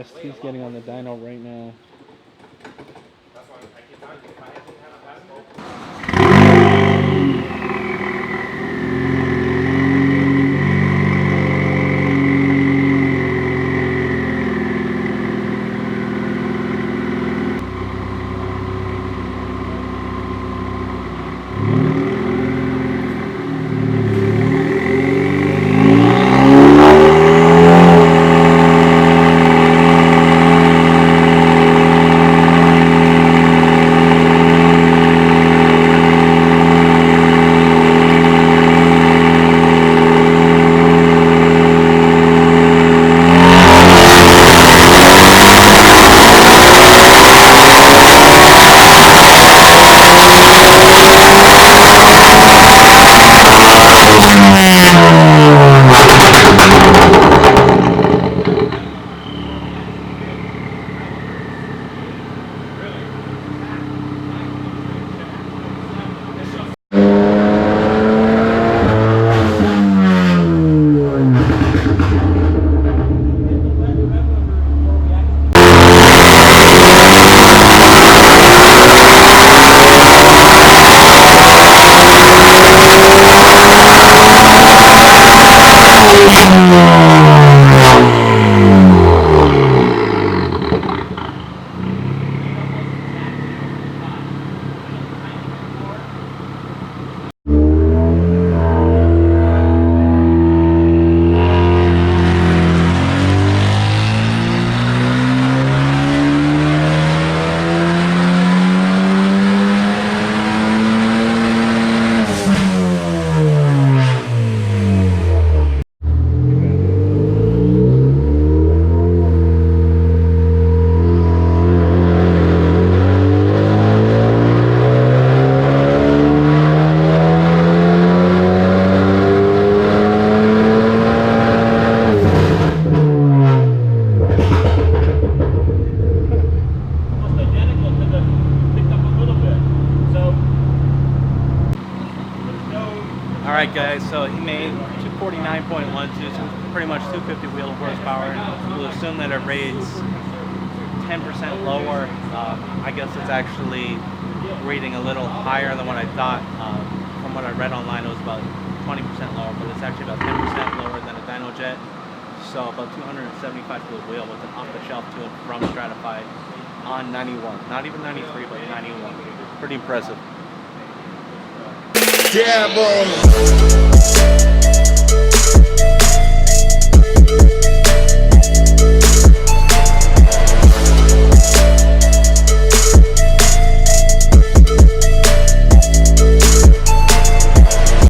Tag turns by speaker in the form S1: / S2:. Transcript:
S1: ST's getting on the dyno right now.
S2: Alright guys, so he made 249.12, pretty much 250 wheel horsepower. We'll assume that it rates 10% lower. I guess it's actually rating a little higher than what I thought. From what I read online, it was about 20% lower, but it's actually about 10% lower than a dyno jet. So about 275 foot wheel with an off-the-shelf tune from Stratified on 91. Not even 93, but 91. Pretty impressive.
S3: Yeah, boy.